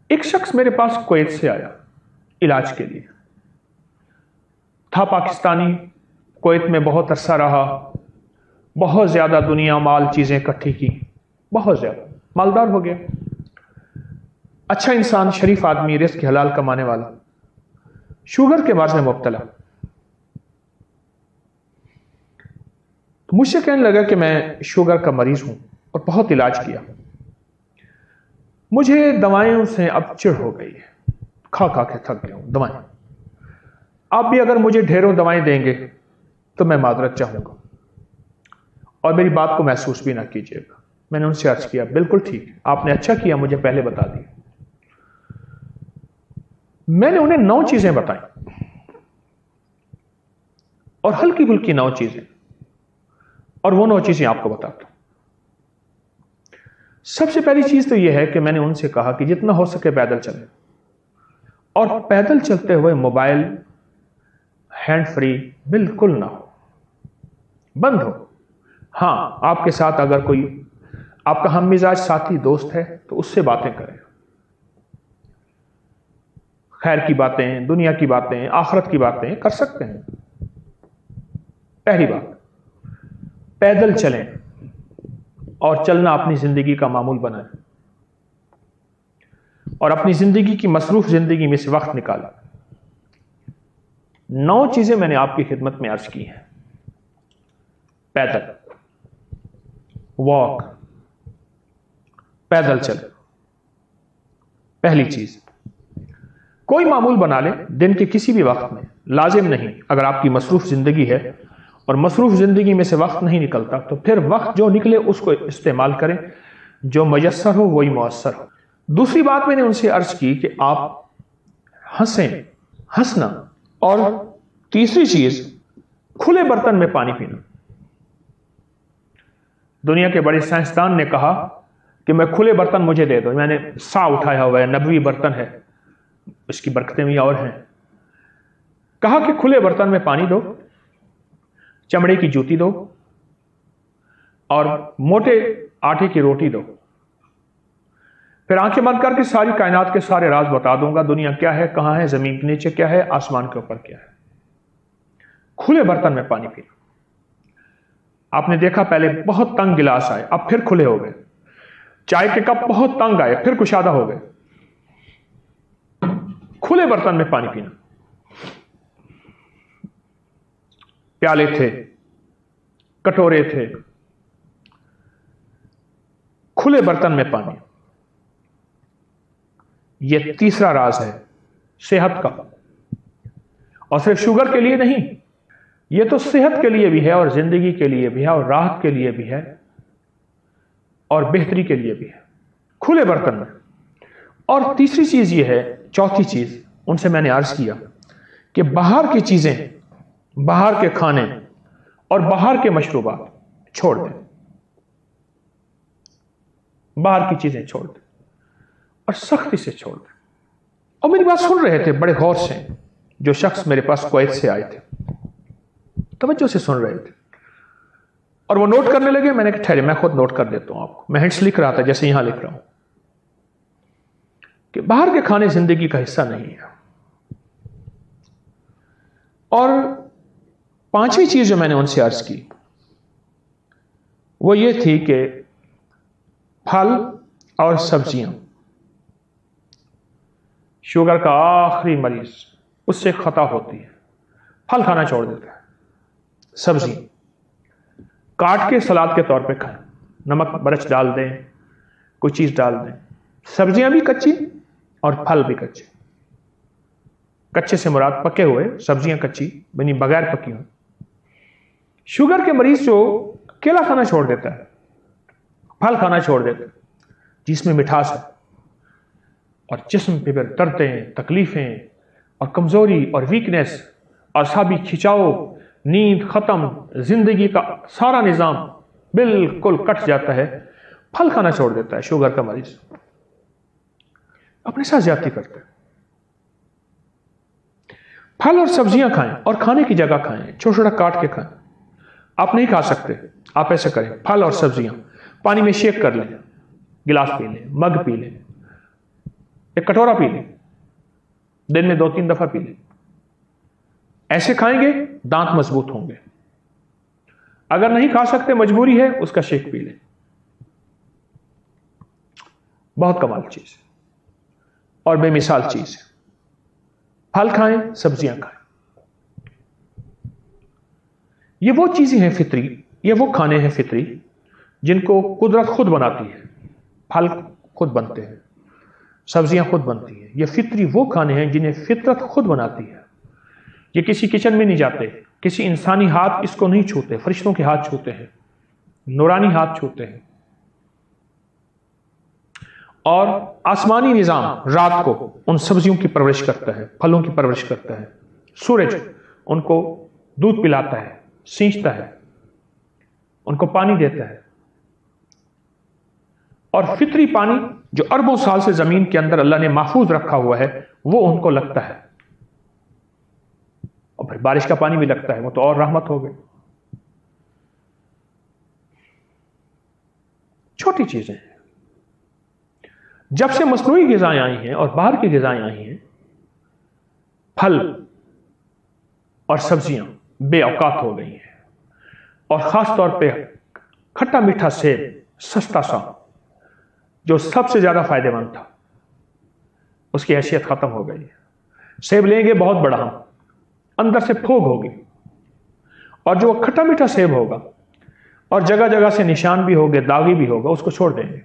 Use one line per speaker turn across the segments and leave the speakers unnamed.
ایک شخص میرے پاس کویت سے آیا علاج کے لیے، تھا پاکستانی، کویت میں بہت عرصہ رہا، بہت زیادہ دنیا مال چیزیں اکٹھی کی، بہت زیادہ مالدار ہو گیا، اچھا انسان، شریف آدمی، رزق حلال کمانے والا، شوگر کے مرض میں مبتلا۔ تو مجھ سے کہنے لگا کہ میں شوگر کا مریض ہوں اور بہت علاج کیا، مجھے دوائیوں سے اب چڑ ہو گئی ہے، کھا کھا کے تھک گیا ہوں دوائیں، آپ بھی اگر مجھے ڈھیروں دوائیں دیں گے تو میں معذرت چاہوں گا اور میری بات کو محسوس بھی نہ کیجیے گا۔ میں نے ان سے عرض کیا بالکل ٹھیک ہے، آپ نے اچھا کیا مجھے پہلے بتا دیا۔ میں نے انہیں 9 چیزیں بتائیں اور ہلکی پھلکی 9 چیزیں، اور وہ 9 چیزیں آپ کو بتاتا ہوں۔ سب سے پہلی چیز تو یہ ہے کہ میں نے ان سے کہا کہ جتنا ہو سکے پیدل چلیں، اور پیدل چلتے ہوئے موبائل ہینڈ فری بالکل نہ ہو، بند ہو۔ ہاں، آپ کے ساتھ اگر کوئی آپ کا ہم مزاج ساتھی دوست ہے تو اس سے باتیں کریں، خیر کی باتیں، دنیا کی باتیں، آخرت کی باتیں کر سکتے ہیں۔ پہلی بات، پیدل چلیں اور چلنا اپنی زندگی کا معمول بنائیں، اور اپنی زندگی کی مصروف زندگی میں سے وقت نکالا۔ 9 چیزیں میں نے آپ کی خدمت میں عرض کی ہیں۔ پیدل، واک، پیدل چل۔ پہلی چیز، کوئی معمول بنا لیں دن کے کسی بھی وقت میں، لازم نہیں، اگر آپ کی مصروف زندگی ہے اور مصروف زندگی میں سے وقت نہیں نکلتا تو پھر وقت جو نکلے اس کو استعمال کریں، جو میسر ہو وہی مؤثر ہو۔ دوسری بات میں نے ان سے عرض کی کہ آپ ہنسیں، ہنسنا، اور تیسری چیز، کھلے برتن میں پانی پینا۔ دنیا کے بڑے سائنسدان نے کہا کہ میں کھلے برتن مجھے دے دو، میں نے سا اٹھایا ہوا ہے، نبوی برتن ہے، اس کی برکتیں بھی اور ہیں۔ کہا کہ کھلے برتن میں پانی دو، چمڑے کی جوتی دو، اور موٹے آٹے کی روٹی دو، پھر آنکھیں بند کر کے ساری کائنات کے سارے راز بتا دوں گا، دنیا کیا ہے، کہاں ہے، زمین کے نیچے کیا ہے، آسمان کے اوپر کیا ہے۔ کھلے برتن میں پانی پینا۔ آپ نے دیکھا پہلے بہت تنگ گلاس آئے، اب پھر کھلے ہو گئے، چائے کے کپ بہت تنگ آئے، پھر کشادہ ہو گئے۔ کھلے برتن میں پانی پینا۔ پیالے تھے، کٹورے تھے، کھلے برتن میں پانی۔ یہ تیسرا راز ہے صحت کا، اور صرف شوگر کے لیے نہیں، یہ تو صحت کے لیے بھی ہے اور زندگی کے لیے بھی ہے اور راحت کے لیے بھی ہے اور بہتری کے لیے بھی ہے، کھلے برتن میں۔ اور تیسری چیز یہ ہے، چوتھی چیز ان سے میں نے عرض کیا کہ باہر کی چیزیں، باہر کے کھانے اور باہر کے مشروبات چھوڑ دیں، باہر کی چیزیں چھوڑ دیں اور سختی سے چھوڑ دیں۔ اور میری بات سن رہے تھے بڑے غور سے جو شخص میرے پاس کویت سے آئے تھے، توجہ سے سن رہے تھے اور وہ نوٹ کرنے لگے۔ میں نے کہا ٹھہرے، میں خود نوٹ کر دیتا ہوں آپ کو، میں ہنٹس لکھ رہا تھا جیسے یہاں لکھ رہا ہوں کہ باہر کے کھانے زندگی کا حصہ نہیں ہے۔ اور 5ویں چیز جو میں نے ان سے عرض کی وہ یہ تھی کہ پھل اور سبزیاں، شوگر کا آخری مریض اس سے خطا ہوتی ہے، پھل کھانا چھوڑ دیتا ہے، سبزی کاٹ کے سلاد کے طور پہ کھائیں، نمک مرچ ڈال دیں، کوئی چیز ڈال دیں، سبزیاں بھی کچی اور پھل بھی کچے۔ کچے سے مراد پکے ہوئے، سبزیاں کچی یعنی بغیر پکی ہوئی۔ شوگر کے مریض جو کیلا کھانا چھوڑ دیتا ہے، پھل کھانا چھوڑ دیتا ہے جس میں مٹھاس ہے، اور جسم پہ پھر دردیں، تکلیفیں اور کمزوری اور ویکنیس، اعصابی کھچاؤ، نیند ختم، زندگی کا سارا نظام بالکل کٹ جاتا ہے، پھل کھانا چھوڑ دیتا ہے شوگر کا مریض، اپنے ساتھ زیادتی کرتا ہے۔ پھل اور سبزیاں کھائیں اور کھانے کی جگہ کھائیں، چھوٹا چھوٹا کاٹ کے کھائیں۔ آپ نہیں کھا سکتے، آپ ایسے کریں، پھل اور سبزیاں پانی میں شیک کر لیں، گلاس پی لیں، مگ پی لیں، ایک کٹورا پی لیں، دن میں 2-3 دفعہ پی لیں. ایسے کھائیں گے دانت مضبوط ہوں گے. اگر نہیں کھا سکتے مجبوری ہے اس کا شیک پی لیں. بہت کمال چیز ہے اور بے مثال چیز ہے. پھل کھائیں، سبزیاں کھائیں. یہ وہ چیزیں ہیں فطری، یہ وہ کھانے ہیں فطری جن کو قدرت خود بناتی ہے. پھل خود بنتے ہیں، سبزیاں خود بنتی ہیں. یہ فطری وہ کھانے ہیں جنہیں فطرت خود بناتی ہے. یہ کسی کچن میں نہیں جاتے، کسی انسانی ہاتھ اس کو نہیں چھوتے، فرشتوں کے ہاتھ چھوتے ہیں، نورانی ہاتھ چھوتے ہیں. اور آسمانی نظام رات کو ان سبزیوں کی پرورش کرتا ہے، پھلوں کی پرورش کرتا ہے. سورج ان کو دودھ پلاتا ہے، سینچتا ہے، ان کو پانی دیتا ہے. اور فطری پانی جو اربوں سال سے زمین کے اندر اللہ نے محفوظ رکھا ہوا ہے وہ ان کو لگتا ہے. اور پھر بارش کا پانی بھی لگتا ہے، وہ تو اور رحمت ہو گئی. چھوٹی چیزیں ہیں. جب سے مصنوعی غذائیں آئی ہیں اور باہر کی غذائیں آئی ہیں، پھل اور سبزیاں بے اوقات ہو گئی ہیں. اور خاص طور پہ کھٹا میٹھا سیب سستا سا جو سب سے زیادہ فائدہ مند تھا، اس کی حیثیت ختم ہو گئی. سیب لیں گے بہت بڑا، ہم اندر سے پھوگ ہوگی. اور جو کھٹا میٹھا سیب ہوگا اور جگہ جگہ سے نشان بھی ہوگے، داغی بھی ہوگا، اس کو چھوڑ دیں گے.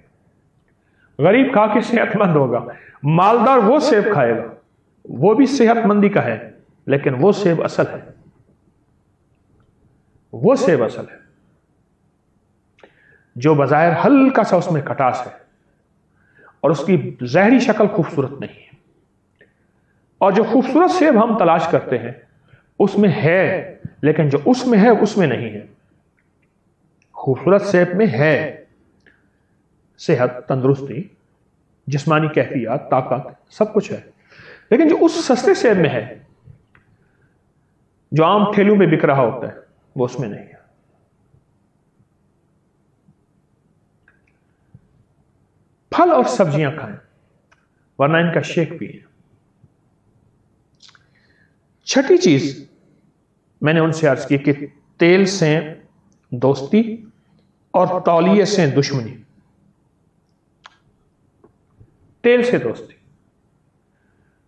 غریب کھا کے صحت مند ہوگا. مالدار وہ سیب کھائے گا، وہ بھی صحت مندی کا ہے، لیکن وہ سیب اصل ہے. وہ سیب اصل ہے جو بظاہر ہلکا سا اس میں کھٹاس ہے اور اس کی ظاہری شکل خوبصورت نہیں ہے. اور جو خوبصورت سیب ہم تلاش کرتے ہیں اس میں ہے، لیکن جو اس میں ہے اس میں نہیں ہے. خوبصورت سیب میں ہے صحت، تندرستی، جسمانی کیفیات، طاقت، سب کچھ ہے. لیکن جو اس سستے سیب میں ہے جو عام ٹھیلوں میں بک رہا ہوتا ہے وہ اس میں نہیں ہے. پھل اور سبزیاں کھائیں ورنہ ان کا شیک پیئیں. چھٹی چیز میں نے ان سے عرض کی کہ تیل سے دوستی اور تولیے سے دشمنی. تیل سے دوستی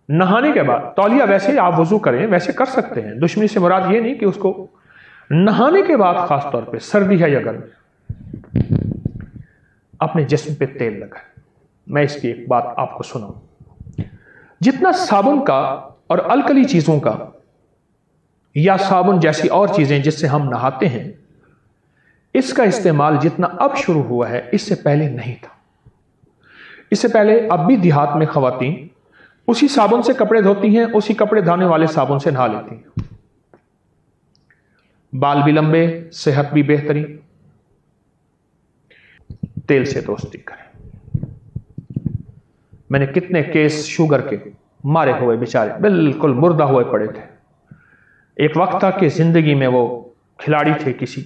نہانے کے بعد، تولیہ ویسے آپ وضو کریں ویسے کر سکتے ہیں. دشمنی سے مراد یہ نہیں کہ اس کو نہانے کے بعد، خاص طور پہ سردی ہے یا گرمی، اپنے جسم پہ تیل لگائیں. میں اس کی ایک بات آپ کو سناؤں. جتنا صابن کا اور الکلی چیزوں کا یا صابن جیسی اور چیزیں جس سے ہم نہاتے ہیں، اس کا استعمال جتنا اب شروع ہوا ہے اس سے پہلے نہیں تھا. اس سے پہلے اب بھی دیہات میں خواتین اسی صابن سے کپڑے دھوتی ہیں، اسی کپڑے دھونے والے صابن سے نہا لیتی ہیں. بال بھی لمبے، صحت بھی بہترین. تیل سے دوستی کریں. میں نے کتنے کیس شوگر کے مارے ہوئے بیچارے بالکل مردہ ہوئے پڑے تھے. ایک وقت تھا کہ زندگی میں وہ کھلاڑی تھے کسی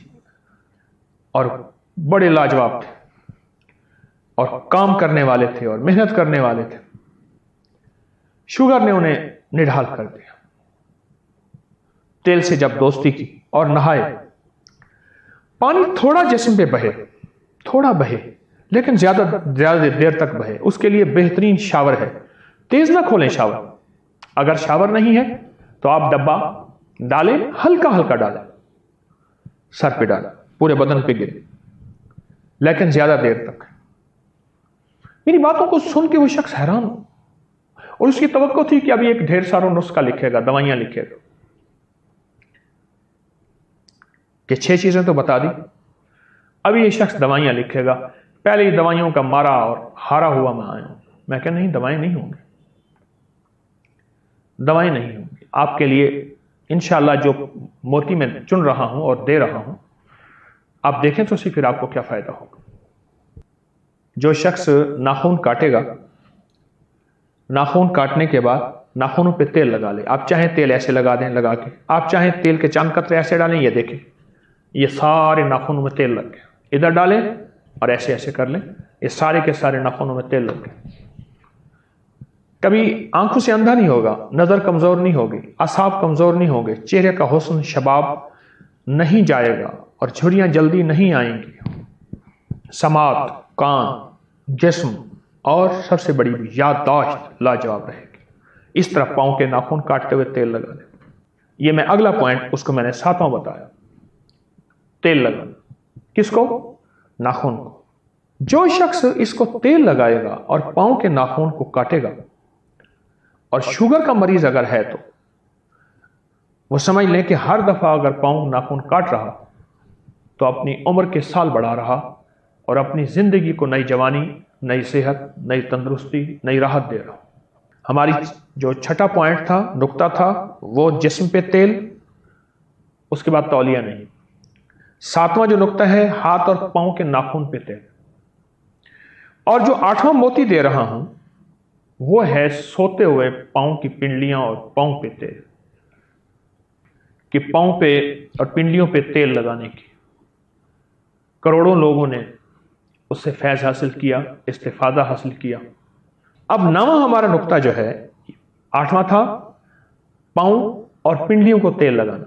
اور بڑے لاجواب تھے اور کام کرنے والے تھے اور محنت کرنے والے تھے. شوگر نے انہیں نڈھال کر دیا. تیل سے جب دوستی کی اور نہائے، پانی تھوڑا جسم پہ بہے، تھوڑا بہے لیکن زیادہ دیر تک بہے. اس کے لیے بہترین شاور ہے. تیز نہ کھولیں شاور. اگر شاور نہیں ہے تو آپ ڈبہ ڈالیں، ہلکا ہلکا ڈالیں، سر پہ ڈالیں، پورے بدن پہ گرے، لیکن زیادہ دیر تک. میری باتوں کو سن کے وہ شخص حیران ہو اور اس کی توقع تھی کہ ابھی ایک ڈھیر سارا نسخہ لکھے گا، دوائیاں لکھے گا کہ 6 چیزیں تو بتا دی. ابھی یہ شخص دوائیاں لکھے گا. پہلے ہی دوائیوں کا مارا اور ہارا ہوا میں آیا ہوں. میں کہ نہیں، دوائیں نہیں ہوں گی، دوائیں نہیں ہوں گی. آپ کے لیے انشاءاللہ جو موتی میں چن رہا ہوں اور دے رہا ہوں، آپ دیکھیں تو پھر آپ کو کیا فائدہ ہوگا. جو شخص ناخن کاٹے گا، ناخن کاٹنے کے بعد ناخنوں پہ تیل لگا لے. آپ چاہیں تیل ایسے لگا دیں، لگا کے آپ چاہیں تیل کے چند قطرے ایسے ڈالیں. یہ دیکھیں، یہ سارے ناخنوں میں تیل لگ گئے. ادھر ڈالیں اور ایسے ایسے کر لیں، یہ سارے کے سارے ناخنوں میں تیل لگ گئے. کبھی آنکھوں سے اندھا نہیں ہوگا، نظر کمزور نہیں ہوگی، اعصاب کمزور نہیں ہوگے، چہرے کا حسن شباب نہیں جائے گا اور جھریاں جلدی نہیں آئیں گی۔ سماعت، کان، جسم اور سب سے بڑی یادداشت لاجواب رہے گی۔ اس طرح پاؤں کے ناخن کاٹتے ہوئے تیل لگا دیں۔ یہ میں اگلا پوائنٹ اس کو میں نے 7واں بتایا، تیل لگانا۔ کس کو؟ ناخن کو۔ جو شخص اس کو تیل لگائے گا اور پاؤں کے ناخن کو کاٹے گا، اور شوگر کا مریض اگر ہے تو وہ سمجھ لیں کہ ہر دفعہ اگر پاؤں ناخن کاٹ رہا تو اپنی عمر کے سال بڑھا رہا اور اپنی زندگی کو نئی جوانی، نئی صحت، نئی تندرستی، نئی راحت دے رہا۔ ہماری جو چھٹا پوائنٹ تھا، نقطہ تھا، وہ جسم پہ تیل، اس کے بعد تولیہ نہیں۔ 7واں جو نقطہ ہے، ہاتھ اور پاؤں کے ناخن پہ تیل۔ اور جو 8واں موتی دے رہا ہوں وہ ہے سوتے ہوئے پاؤں کی پنڈلیاں اور پاؤں پہ تیل، کہ پاؤں پہ اور پنڈلیوں پہ تیل لگانے کی۔ کروڑوں لوگوں نے اس سے فیض حاصل کیا، استفادہ حاصل کیا۔ اب 9واں ہمارا نقطہ جو ہے، 8واں تھا پاؤں اور پنڈلیوں کو تیل لگانا،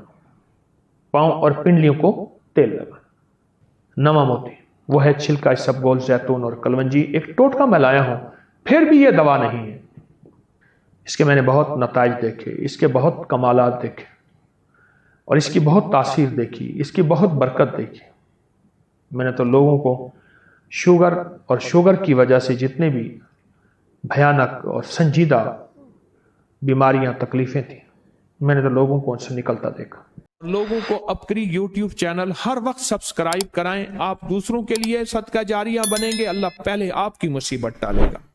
پاؤں اور پنڈلیوں کو تیل لگانا۔ 9واں موتی وہ ہے چھلکا اسبگول، زیتون اور کلونجی۔ ایک ٹوٹکا میں لایا ہوں، پھر بھی یہ دوا نہیں ہے۔ اس کے میں نے بہت نتائج دیکھے، اس کے بہت کمالات دیکھے، اور اس کی بہت تاثیر دیکھی، اس کی بہت برکت دیکھی۔ میں نے تو لوگوں کو شوگر اور شوگر کی وجہ سے جتنے بھی بھیانک اور سنجیدہ بیماریاں، تکلیفیں تھیں، میں نے تو لوگوں کو ان سے نکلتا دیکھا۔
لوگوں کو اپکری یوٹیوب چینل ہر وقت سبسکرائب کرائیں۔ آپ دوسروں کے لیے صدقہ جاریہ بنیں گے، اللہ پہلے آپ کی مصیبت ٹالے گا۔